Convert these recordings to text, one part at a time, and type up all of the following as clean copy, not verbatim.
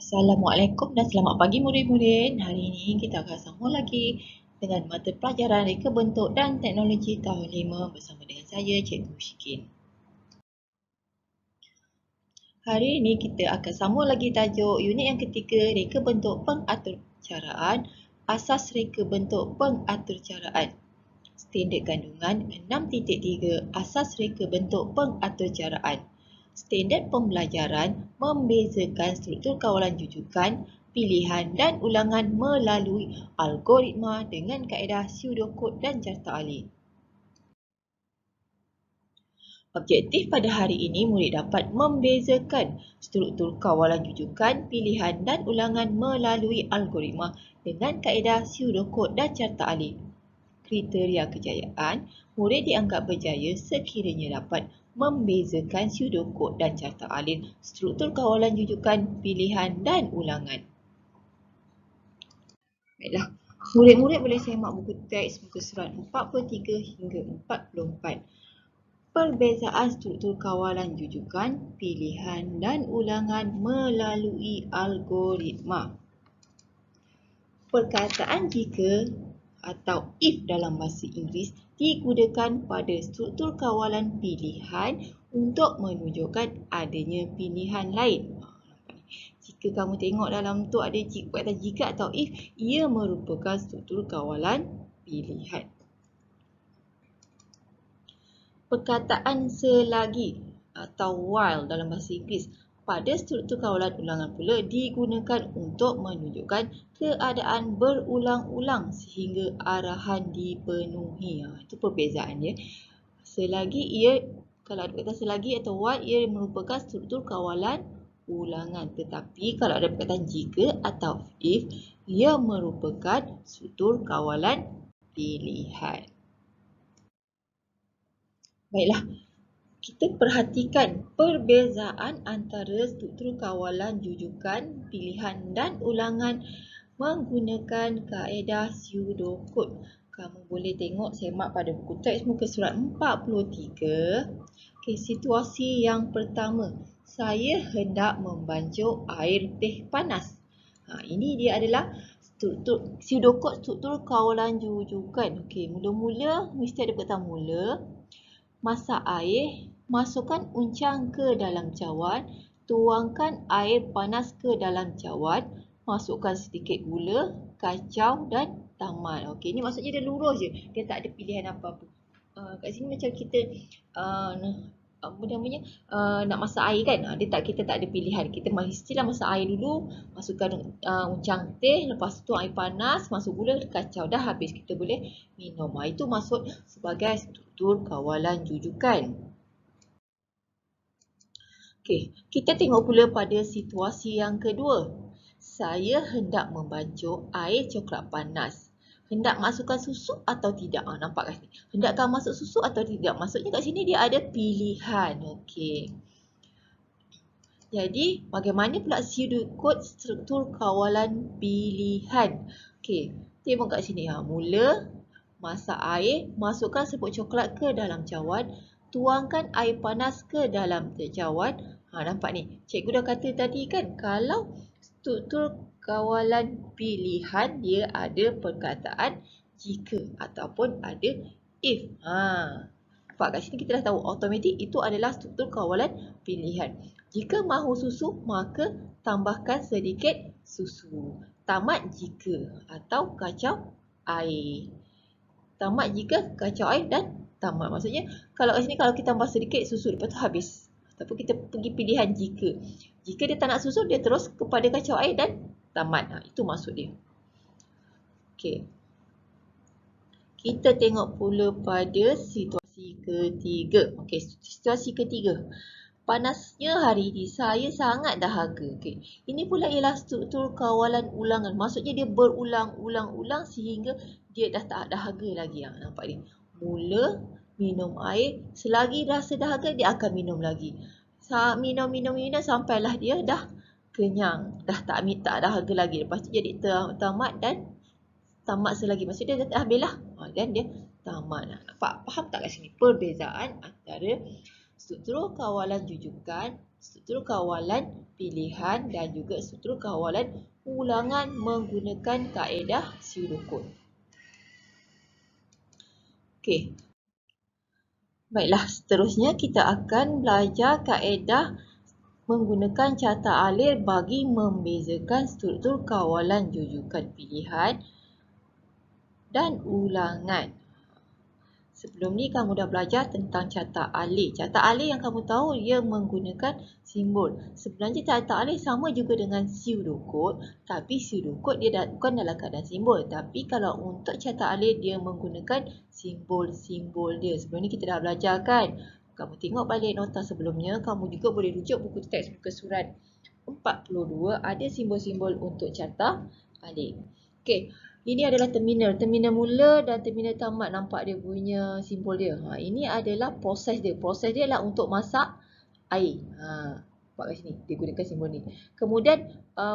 Assalamualaikum dan selamat pagi murid-murid. Hari ini kita akan sambung lagi dengan mata pelajaran reka bentuk dan teknologi tahun 5 bersama dengan saya, Cikgu Syikin. Hari ini kita akan sambung lagi tajuk unit yang ketiga, reka bentuk pengaturcaraan, asas reka bentuk pengaturcaraan. Standard kandungan 6.3 asas reka bentuk pengaturcaraan. Standard pembelajaran membezakan struktur kawalan jujukan, pilihan dan ulangan melalui algoritma dengan kaedah pseudocode dan carta alih. Objektif pada hari ini, murid dapat membezakan struktur kawalan jujukan, pilihan dan ulangan melalui algoritma dengan kaedah pseudocode dan carta alih. Kriteria kejayaan, murid dianggap berjaya sekiranya dapat membezakan pseudocode dan carta alih, struktur kawalan jujukan, pilihan dan ulangan. Baiklah, murid-murid boleh semak buku teks muka surat 43 hingga 44. Perbezaan struktur kawalan jujukan, pilihan dan ulangan melalui algoritma. Perkataan jika atau if dalam bahasa Inggeris digunakan pada struktur kawalan pilihan untuk menunjukkan adanya pilihan lain. Jika kamu tengok dalam tu ada kata jika atau if, ia merupakan struktur kawalan pilihan. Perkataan selagi atau while dalam bahasa Inggeris pada struktur kawalan ulangan pula digunakan untuk menunjukkan keadaan berulang-ulang sehingga arahan dipenuhi. Itu perbezaan dia. Selagi ia, kalau ada kata selagi atau while, ia merupakan struktur kawalan ulangan. Tetapi kalau ada perkataan jika atau if, ia merupakan struktur kawalan pilihan. Baiklah, kita perhatikan perbezaan antara struktur kawalan jujukan, pilihan dan ulangan menggunakan kaedah pseudocode. Kamu boleh tengok semak pada buku teks muka surat 43. Okey, situasi yang pertama, saya hendak membancuh air teh panas. Ini dia adalah struktur pseudocode struktur kawalan jujukan. Okey, mula-mula mesti ada perkataan mula. Masak air, masukkan uncang ke dalam cawan, tuangkan air panas ke dalam cawan, masukkan sedikit gula, kacau dan tamat. Okey, ini maksudnya dia lurus je. Dia tak ada pilihan apa-apa. Kat sini macam kita nak masak air kan. Kita tak ada pilihan. Kita mestilah masak air dulu, masukkan uncang teh, lepas tu air panas, masuk gula, kacau, dah habis kita boleh minum. Itu maksud sebagai struktur kawalan jujukan. Okey, kita tengok pula pada situasi yang kedua. Saya hendak membancuh air coklat panas. Hendak masukkan susu atau tidak? Nampak kat sini. Hendakkah masuk susu atau tidak? Maksudnya kat sini dia ada pilihan. Okey. Jadi, bagaimana pula pseudocode struktur kawalan pilihan? Okey, tengok kat sini. Mula, masak air, masukkan serbuk coklat ke dalam cawan, tuangkan air panas ke dalam cawan. Nampak ni. Cikgu dah kata tadi kan, kalau struktur kawalan pilihan dia ada perkataan jika ataupun ada if. Nampak kat sini kita dah tahu automatik itu adalah struktur kawalan pilihan. Jika mahu susu, maka tambahkan sedikit susu. Tamat jika atau kacau air. Tamat jika, kacau air dan tamat. Maksudnya kalau kat sini kalau kita tambah sedikit susu, lepas tu habis. Tapi kita pergi pilihan jika. Jika dia tak nak susu, dia terus kepada kacau air dan tamat. Itu maksud dia. Okey. Kita tengok pula pada situasi ketiga. Okey, situasi ketiga. Panasnya hari ini, saya sangat dahaga. Okey. Ini pula ialah struktur kawalan ulangan. Maksudnya dia berulang-ulang sehingga dia dah tak dahaga lagi. Nampak ni? Mula minum air, selagi rasa dahaga dia akan minum lagi. Minum sampailah dia dah kenyang, dah tak dahaga lagi. Lepas tu jadi tamat dan tamat selagi. Maksudnya dia dah habislah. Dan dia tamat. Nampak? Faham tak kat sini perbezaan antara struktur kawalan jujukan, struktur kawalan pilihan dan juga struktur kawalan ulangan menggunakan kaedah pseudocode. Okey. Baiklah, seterusnya kita akan belajar kaedah menggunakan carta alir bagi membezakan struktur kawalan jujukan pilihan dan ulangan. Sebelum ni kamu dah belajar tentang carta alir. Carta alir yang kamu tahu dia menggunakan simbol. Sebenarnya carta alir sama juga dengan pseudocode, tapi pseudocode dia bukan dalam keadaan simbol. Tapi kalau untuk carta alir dia menggunakan simbol-simbol dia. Sebelum ni kita dah belajar kan? Kamu tengok balik nota sebelumnya, kamu juga boleh rujuk buku teks buku surat 42 ada simbol-simbol untuk carta alir. Okey. Ini adalah terminal. Terminal mula dan terminal tamat. Nampak dia punya simbol dia. Ini adalah proses dia. Proses dia adalah untuk masak air. Nampak kat sini. Dia gunakan simbol ni. Kemudian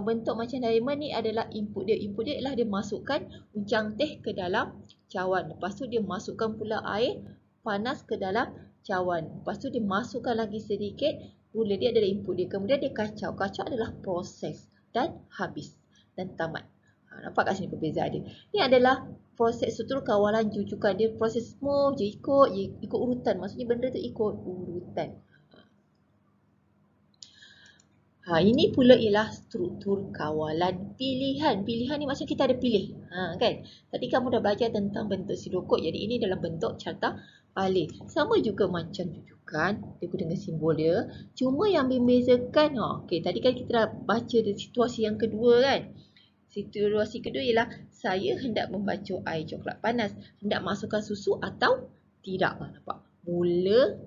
bentuk macam diamond ni adalah input dia. Input dia ialah dia masukkan uncang teh ke dalam cawan. Lepas tu dia masukkan pula air panas ke dalam cawan. Lepas tu dia masukkan lagi sedikit gula. Dia adalah input dia. Kemudian dia kacau. Kacau adalah proses. Dan habis. Dan tamat. Nampak kat sini perbezaan dia. Ini adalah proses struktur kawalan jujukan. Dia proses smooth je, ikut urutan. Maksudnya benda tu ikut urutan. Ini pula ialah struktur kawalan pilihan. Pilihan ni macam kita ada pilih. Kan? Tadi kamu dah belajar tentang bentuk pseudocode. Jadi ini dalam bentuk carta alir. Sama juga macam jujukan. Dia guna simbol dia. Cuma yang membezakan. Okay, tadi kan kita dah baca di situasi yang kedua kan. Situasi kedua ialah saya hendak membasuh air coklat panas. Hendak masukkan susu atau tidak. Nampak? Mula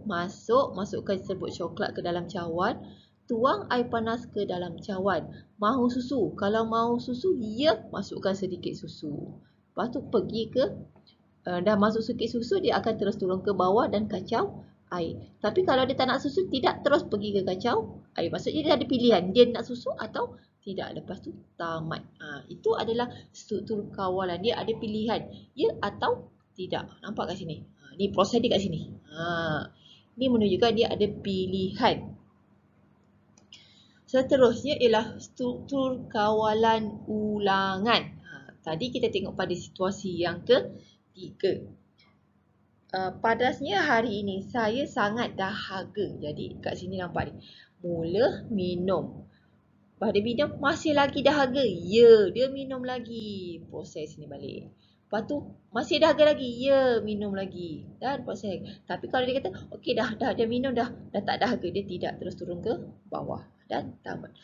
masukkan serbuk coklat ke dalam cawan. Tuang air panas ke dalam cawan. Mahu susu. Kalau mahu susu, ya masukkan sedikit susu. Lepas tu pergi ke, dah masuk sedikit susu, dia akan terus turun ke bawah dan kacau air. Tapi kalau dia tak nak susu, tidak terus pergi ke kacau air. Maksudnya dia ada pilihan. Dia nak susu atau tidak. Lepas tu tamat. Itu adalah struktur kawalan. Dia ada pilihan. Ya atau tidak. Nampak kat sini? Ni proses dia kat sini. Ni menunjukkan dia ada pilihan. Seterusnya ialah struktur kawalan ulangan. Tadi kita tengok pada situasi yang ketiga. Padasnya hari ini saya sangat dahaga. Jadi kat sini nampak ni. Mula minum. Pada minum masih lagi dahaga. Ya, dia minum lagi. Proses ni balik. Lepas tu masih dahaga lagi. Ya, minum lagi. Dan proses. Tapi kalau dia kata, okey dah dia minum dah tak dahaga. Dia tidak terus turun ke bawah. Dan tamat.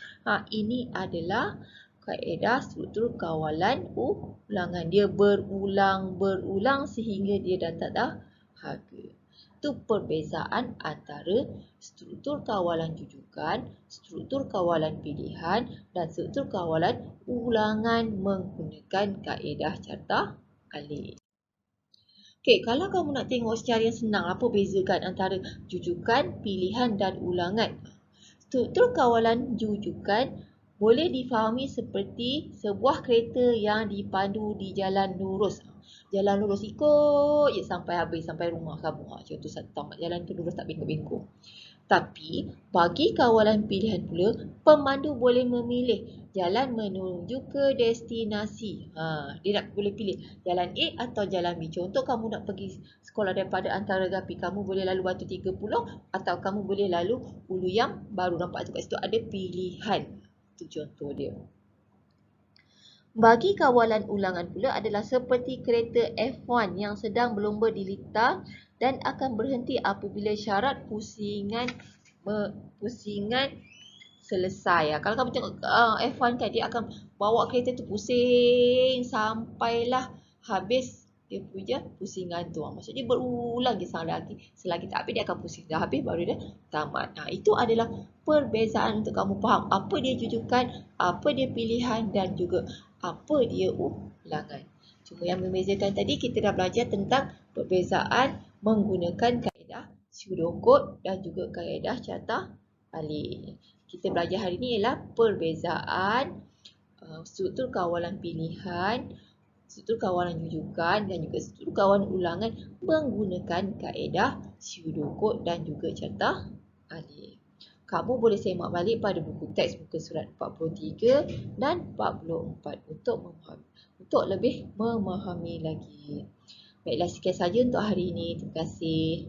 Ini adalah kaedah struktur kawalan ulangan. Dia berulang sehingga dia dah tak dahaga. Itu perbezaan antara struktur kawalan jujukan, struktur kawalan pilihan dan struktur kawalan ulangan menggunakan kaedah carta alir. Okey, kalau kamu nak tengok secara yang senang apa bezakan antara jujukan, pilihan dan ulangan. Struktur kawalan jujukan boleh difahami seperti sebuah kereta yang dipandu di jalan lurus. Jalan lurus ikut je sampai habis, sampai rumah kamu. Contoh tamat jalan tu lurus tak bengkok-bengkok. Tapi bagi kawalan pilihan pula, pemandu boleh memilih jalan menuju ke destinasi. Dia nak boleh pilih jalan A atau jalan B. Contoh kamu nak pergi sekolah daripada Antara Gapi, kamu boleh lalu Batu 30 atau kamu boleh lalu Ulu Yang Baru. Nampak tu kat situ ada pilihan. Itu contoh dia. Bagi kawalan ulangan pula adalah seperti kereta F1 yang sedang berlomba di litar dan akan berhenti apabila syarat pusingan selesai. Kalau kamu tengok F1 kan, dia akan bawa kereta tu pusing sampailah habis dia punya pusingan tu. Maksudnya berulang je selagi tak habis dia akan pusing. Dah habis baru dia tamat. Itu adalah perbezaan untuk kamu faham apa dia jujukan, apa dia pilihan dan juga apa dia ulangan. Cuma yang membezakan tadi kita dah belajar tentang perbezaan menggunakan kaedah pseudocode dan juga kaedah carta alir. Kita belajar hari ini ialah perbezaan struktur kawalan pilihan, struktur kawalan jujukan dan juga struktur kawalan ulangan menggunakan kaedah pseudocode dan juga carta alir. kamu boleh semak balik pada buku teks muka surat 43 dan 44 untuk lebih memahami lagi. Baiklah, sekian saja untuk hari ini. Terima kasih.